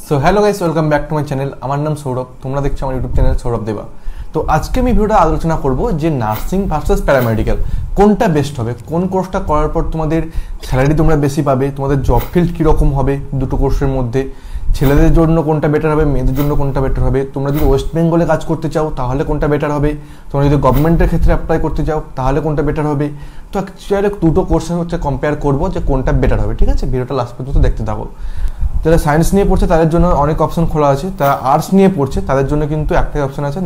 So hello guys, welcome back to my channel. আমার নাম সৌরভ, তোমরা দেখছো আমার ইউটিউব চ্যানেল সৌরভ দেবা। তো আজকে আমি ভিডিওটা আলোচনা করব যে নার্সিং ভার্সেস প্যারামেডিক্যাল কোনটা বেস্ট হবে, কোন কোর্সটা করার পর তোমাদের স্যালারি তোমরা বেশি পাবে, তোমাদের জব ফিল্ড কীরকম হবে দুটো কোর্সের মধ্যে, ছেলেদের জন্য কোনটা বেটার হবে, মেয়েদের জন্য কোনটা বেটার হবে, তোমরা যদি ওয়েস্ট বেঙ্গলে কাজ করতে চাও তাহলে কোনটা বেটার হবে, তোমরা যদি গভর্নমেন্টের ক্ষেত্রে অ্যাপ্লাই করতে চাও তাহলে কোনটা বেটার হবে। তো অ্যাকচুয়ালি দুটো কোর্সের হচ্ছে কম্পেয়ার করবো যে কোনটা বেটার হবে। ঠিক আছে, ভিডিওটা লাস্ট পর্যন্ত দেখতে থাকো। যারা সায়েন্স নিয়ে পড়ছে তাদের জন্য অনেক অপশন খোলা আছে, তারা আর্টস নিয়ে পড়ছে তাদের জন্য কিন্তু একটাই অপশন আছে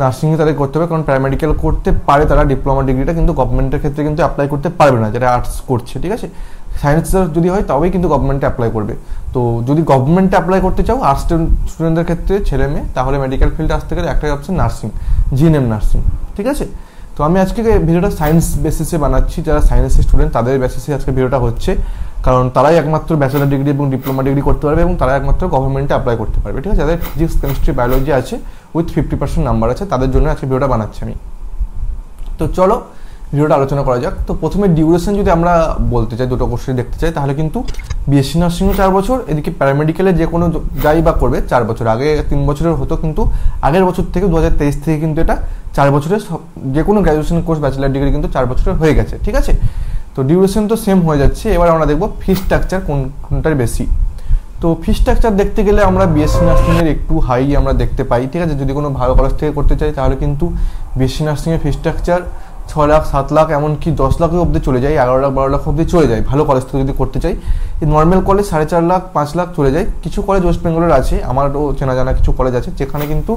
নার্সিংয়ে তাদের করতে হবে, কারণ প্যারামেডিক্যাল করতে পারে তারা ডিপ্লোমা ডিগ্রিটা, কিন্তু গভর্নমেন্টের ক্ষেত্রে কিন্তু অ্যাপ্লাই করতে পারবে না যারা আর্টস করছে। ঠিক আছে, সায়েন্স যদি হয় তবেই কিন্তু গভর্নমেন্টে অ্যাপ্লাই করবে। তো যদি গভর্নমেন্টে অ্যাপ্লাই করতে চাও আর্টস স্টুডেন্টদের ক্ষেত্রে ছেলে মেয়ে, তাহলে মেডিকেল ফিল্ডে আসতে গেলে একটাই অপশন নার্সিং, জিএনএম নার্সিং। ঠিক আছে, তো আমি আজকে ভিডিওটা সায়েন্স বেসিসে বানাচ্ছি, যারা সায়েন্সের স্টুডেন্ট তাদের বেসিসে আজকে ভিডিওটা হচ্ছে, কারণ তারাই একমাত্র ব্যাচেলার ডিগ্রি এবং ডিপ্লোমা ডিগ্রি করতে পারবে এবং তারা একমাত্র গভর্নমেন্টে অ্যাপ্লাই করতে পারবে। ঠিক আছে, যাদের ফিজিক্স কেমিস্ট্রি বায়োলজি আছে উইথ 50% নাম্বার আছে তাদের জন্য আজকে ভিডিওটা বানাচ্ছি আমি। তো চলো ভিডিওটা আলোচনা করা যাক। তো প্রথমে ডিউরেশন যদি আমরা বলতে চাই, দুটো কোর্সে দেখতে চাই, তাহলে কিন্তু বিএসসি নার্সিংও 4 বছর, এদিকে প্যারামেডিক্যালে যে কোনো যাই বা করবে 4 বছর। আগে 3 বছরের হতো, কিন্তু আগের বছর থেকে 2023 থেকে কিন্তু এটা 4 বছরের যে কোনো গ্র্যাজুয়েশন কোর্স ব্যাচেলার ডিগ্রি কিন্তু 4 বছরের হয়ে গেছে। ঠিক আছে, তো ডিউরেশন তো সেম হয়ে যাচ্ছে। এবার আমরা দেখবো ফি স্ট্রাকচার কোনটার বেশি। তো ফি স্ট্রাকচার দেখতে গেলে আমরা বিএসসি নার্সিংয়ের একটু হাই আমরা দেখতে পাই। ঠিক আছে, যদি কোনো ভালো কলেজ থেকে করতে চাই তাহলে কিন্তু বিএসসি নার্সিংয়ের ফি স্ট্রাকচার 6 লাখ 7 লাখ এমনকি 10 লাখ অবধি চলে যায়, 11 লাখ 12 লাখ অবধি চলে যায় ভালো কলেজ থেকে যদি করতে চাই। নর্মাল কলেজ 4.5 লাখ 5 লাখ চলে যায়। কিছু কলেজ ওয়েস্ট বেঙ্গলের আছে, আমারও চেনা জানা কিছু কলেজ আছে যেখানে কিন্তু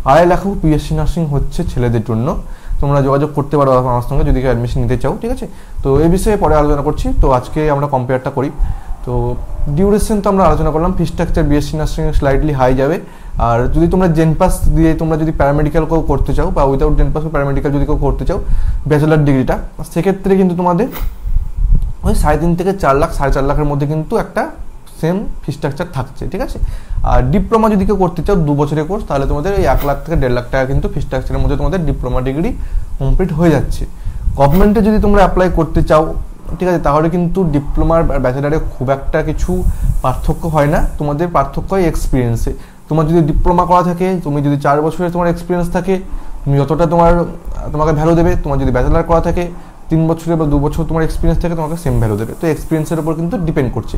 2.5 লাখও বিএসসি নার্সিং হচ্ছে ছেলেদের জন্য। তোমরা যোগাযোগ করতে পারো আমার সঙ্গে যদি অ্যাডমিশন নিতে চাও। ঠিক আছে, তো এই বিষয়ে পরে আলোচনা করছি। তো আজকে আমরা কম্পেয়ারটা করি। তো ডিউরেশন তো আমরা আলোচনা করলাম, fee structure BSc nursing slightly high যাবে। আর যদি তোমরা জেনপাস দিয়ে তোমরা যদি প্যারামেডিক্যাল কেউ করতে চাও বা উইদাউট জেনপাস প্যারামেডিক্যাল যদি কেউ করতে চাও ব্যাচেলার ডিগ্রিটা, সেক্ষেত্রে কিন্তু তোমাদের ওই 3.5 থেকে 4 লাখ 4.5 লাখের মধ্যে কিন্তু একটা সেম ফি স্ট্রাকচার থাকছে। ঠিক আছে, আর ডিপ্লোমা যদি কেউ করতে চাও 2 বছরের কোর্স, তাহলে তোমাদের ওই 1 লাখ থেকে 1.5 লাখ টাকা কিন্তু ফি স্ট্রাকচারের মধ্যে তোমাদের ডিপ্লোমা ডিগ্রি কমপ্লিট হয়ে যাচ্ছে। গভর্নমেন্টে যদি তোমরা অ্যাপ্লাই করতে চাও, ঠিক আছে, তাহলে কিন্তু ডিপ্লোমার ব্যাচেলারে খুব একটা কিছু পার্থক্য হয় না, তোমাদের পার্থক্য হয় এক্সপিরিয়েন্সে। তোমার যদি ডিপ্লোমা করা থাকে, তুমি যদি 4 বছরের তোমার এক্সপিরিয়েন্স থাকে, তুমি যতটা তোমাকে ভ্যালু দেবে। তোমার যদি ব্যাচেলার করা থাকে 3 বছরের বা 2 বছর তোমার এক্সপিরিয়েন্স থাকে, তোমাকে সেম ভ্যালু দেবে। তো এক্সপিরিয়েন্সের উপর কিন্তু ডিপেন্ড করছে।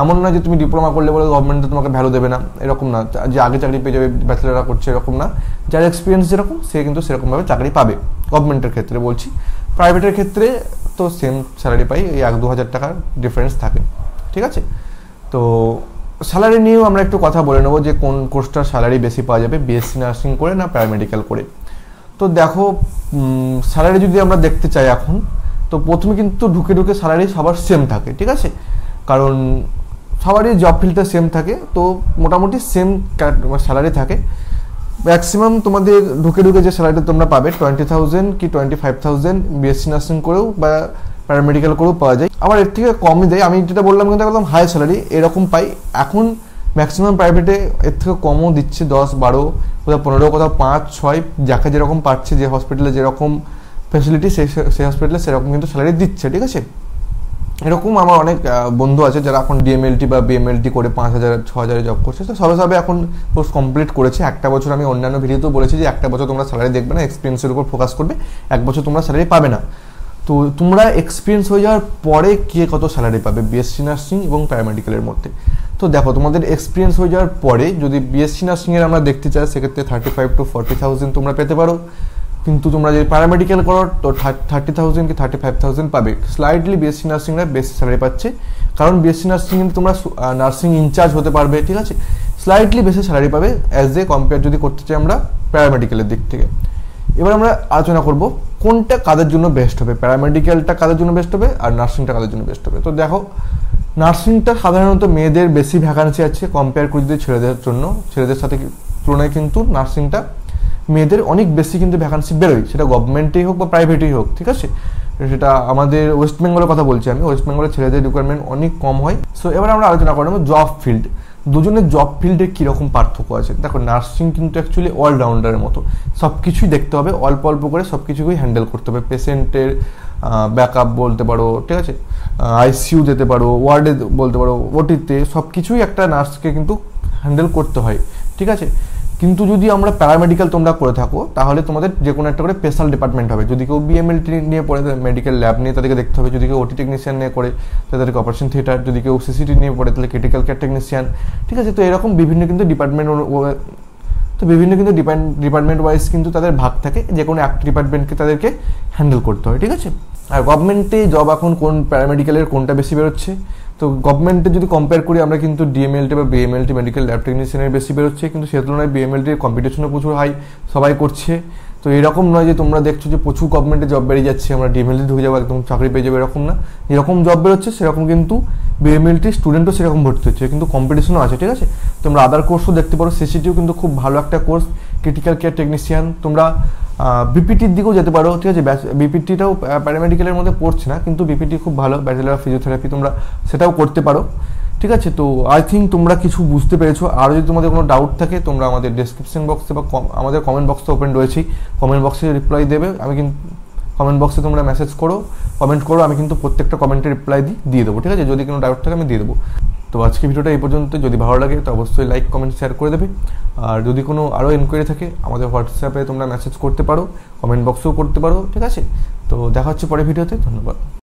এমন নয় যে তুমি ডিপ্লোমা করলে বলে গভর্নমেন্টে তোমাকে ভ্যালু দেবে না, এরকম না, যে আগে চাকরি পেয়ে যাবে ব্যাচেলাররা করছে এরকম না। যার এক্সপিরিয়েন্স যেরকম সে কিন্তু সেরকমভাবে চাকরি পাবে, গভর্নমেন্টের ক্ষেত্রে বলছি। প্রাইভেটের ক্ষেত্রে তো সেম স্যালারি পাই, এই 1-2 হাজার টাকার ডিফারেন্স থাকে। ঠিক আছে, তো স্যালারি নিয়েও আমরা একটু কথা বলে নেবো যে কোন কোর্সটার স্যালারি বেশি পাওয়া যাবে, বিএসসি নার্সিং করে না প্যারামেডিক্যাল করে। তো দেখো, স্যালারি যদি আমরা দেখতে চাই এখন, তো প্রথমে কিন্তু ঢুকে স্যালারি সবার সেম থাকে। ঠিক আছে, কারণ সবারই জব ফিল্ডটা সেম থাকে, তো মোটামুটি সেম স্যালারি থাকে। ম্যাক্সিমাম তোমাদের ঢুকে যে স্যালারিটা তোমরা পাবে 20,000 কি 25,000 বিএসসি নার্সিং করেও বা প্যারামেডিক্যাল করেও পাওয়া যায়। আবার এর থেকে কমই দেয়, আমি যেটা বললাম কিন্তু একদম হাই স্যালারি এরকম পাই। এখন ম্যাক্সিমাম প্রাইভেটে এর থেকে কমও দিচ্ছে, 10-12, কোথাও 15, কোথাও 5-6, যাকে যেরকম পাচ্ছে, যে হসপিটালে যেরকম ফ্যাসিলিটি সেই হসপিটালে সেরকম কিন্তু স্যালারি দিচ্ছে। ঠিক আছে, এরকম আমার অনেক বন্ধু আছে যারা এখন ডিএমএলটি বা বিএমএলটি করে 5,000-6,000 জব করছে। তো সবে এখন কোর্স কমপ্লিট করেছে। 1 বছর, আমি অন্যান্য ভিডিওতেও বলেছি যে 1 বছর তোমরা স্যালারি দেখবে না, এক্সপিরিয়েন্সের উপর ফোকাস করবে, 1 বছর তোমরা স্যালারি পাবে না। তো তোমরা এক্সপিরিয়েন্স হয়ে যাওয়ার পরে কে কত স্যালারি পাবে বিএসসি নার্সিং এবং প্যারামেডিক্যালের মধ্যে। তো দেখো, তোমাদের এক্সপিরিয়েন্স হয়ে যাওয়ার পরে যদি বিএসসি নার্সিংয়ের আমরা দেখতে চাই, সেক্ষেত্রে 35,000 to 40,000 তোমরা পেতে পারো। কিন্তু তোমরা যদি প্যারামেডিক্যাল করো তো 30,000 কি 35,000 পাবে। স্লাইটলি বিএসসি নার্সিংরা বেশি স্যালারি পাচ্ছে, কারণ বিএসসি নার্সিং কিন্তু তোমরা নার্সিং ইনচার্জ হতে পারবে। ঠিক আছে, স্লাইটলি বেশি স্যালারি পাবে অ্যাজ এ কম্পেয়ার যদি করতে চাই আমরা প্যারামেডিক্যালের দিক থেকে। এবার আমরা আলোচনা করব কোনটা কাদের জন্য বেস্ট হবে, প্যারামেডিক্যালটা কাদের জন্য বেস্ট হবে আর নার্সিংটা কাদের জন্য বেস্ট হবে। তো দেখো, নার্সিংটা সাধারণত মেয়েদের বেশি ভ্যাকান্সি আছে কম্পেয়ার করে যদি ছেলেদের জন্য, ছেলেদের সাথে তুলনায় কিন্তু নার্সিংটা মেয়েদের অনেক বেশি কিন্তু ভ্যাকান্সি বেরোয়, সেটা গভর্নমেন্টেই হোক বা প্রাইভেটেই হোক। ঠিক আছে, সেটা আমাদের ওয়েস্ট বেঙ্গলের কথা বলছি আমি, ওয়েস্ট বেঙ্গলের ছেলেদের রিকোয়ারমেন্ট অনেক কম হয়। সো এবার আমরা আলোচনা করবো জব ফিল্ড, দুজনের জব ফিল্ডে কীরকম পার্থক্য আছে। দেখো, নার্সিং কিন্তু অ্যাকচুয়ালি অলরাউন্ডারের মতো, সব কিছুই দেখতে হবে, অল্প অল্প করে সব কিছুকেই হ্যান্ডেল করতে হবে। পেশেন্টের ব্যাকআপ বলতে পারো, ঠিক আছে, আইসিইউ যেতে পারো, ওয়ার্ডে বলতে পারো, ওটিতে, সব কিছুই একটা নার্সকে কিন্তু হ্যান্ডেল করতে হয়, ঠিক আছে। কিন্তু যদি আমরা প্যারামেডিক্যাল তোমরা করে থাকো তাহলে তোমাদের যে কোনো একটা করে স্পেশাল ডিপার্টমেন্ট হবে। যদি কেউ বিএমএলটি নিয়ে পড়ে মেডিকেল ল্যাব নিয়ে তাদেরকে দেখতে হবে, যদি কেউ ওটি টেকনিশিয়ান নিয়ে করে তাদেরকে অপারেশন থিয়েটার, যদি কেউ সিসিটি নিয়ে পড়ে তাহলে ক্রিটিক্যাল কেয়ার টেকনিশিয়ান, ঠিক আছে। তো এরকম বিভিন্ন কিন্তু ডিপার্টমেন্ট ওয়াইজ কিন্তু তাদের ভাগ থাকে, যে কোনো একটা ডিপার্টমেন্টকে তাদেরকে হ্যান্ডেল করতে হয়, ঠিক আছে। আর গভর্নমেন্টে জব এখন কোন প্যারামেডিক্যালের কোনটা বেশি বেরোচ্ছে, তো গভর্নমেন্টে যদি কম্পেয়ার করি আমরা কিন্তু ডিএমএলটি বা বিএমএলটি মেডিকেল ল্যাব টেকনিশিয়ানের বেশি বেরোচ্ছে, কিন্তু সে তুলনায় বিএমএলটির কম্পিটিশনও প্রচুর হাই, সবাই করছে। তো এরকম নয় যে তোমরা দেখছো যে প্রচুর গভর্নমেন্টে জব বেরিয়ে যাচ্ছে, আমরা ডিএমএলটি ঢুকে যাবো একদম চাকরি পেয়ে যাবো, এরকম না। যেরকম জব বেরোচ্ছে সেরকম কিন্তু বিএমএলটি স্টুডেন্টও সেরকম ভর্তি হচ্ছে, কিন্তু কম্পিটিশনও আছে, ঠিক আছে। তোমরা আদার কোর্সও দেখতে পারো, সিসিটিও কিন্তু খুব ভালো একটা কোর্স, ক্রিটিক্যাল কেয়ার টেকনিশিয়ান। তোমরা বিপিটির দিকেও যেতে পারো, ঠিক আছে। বিপিটিটাও প্যারামেডিক্যালের মধ্যে পড়ছে না, কিন্তু বিপিটি খুব ভালো, ব্যাচেলার অফ ফিজিওথেরাপি, তোমরা সেটাও করতে পারো, ঠিক আছে। তো আই থিঙ্ক তোমরা কিছু বুঝতে পেরেছো। আর যদি তোমাদের কোনো ডাউট থাকে তোমরা আমাদের ডেসক্রিপশন বক্সে বা আমাদের কমেন্ট বক্সে ওপেন রয়েছে, কমেন্ট বক্সে রিপ্লাই দেবে। আমি কিন্তু কমেন্ট বক্সে তোমরা মেসেজ করো, কমেন্ট করো, আমি কিন্তু প্রত্যেকটা কমেন্টে রিপ্লাই দিয়ে দেবো, ঠিক আছে। যদি কোনো ডাউট থাকে আমি দিয়ে দেবো। তো আজকে ভিডিওটা এই পর্যন্ত, যদি ভালো লাগে তো অবশ্যই লাইক কমেন্ট শেয়ার করে দেবে। আর যদি কোনো আরও এনকোয়ারি থাকে আমাদের হোয়াটসঅ্যাপে তোমরা মেসেজ করতে পারো, কমেন্ট বক্সেও করতে পারো, ঠিক আছে। তো দেখা হচ্ছে পরের ভিডিওতে, ধন্যবাদ।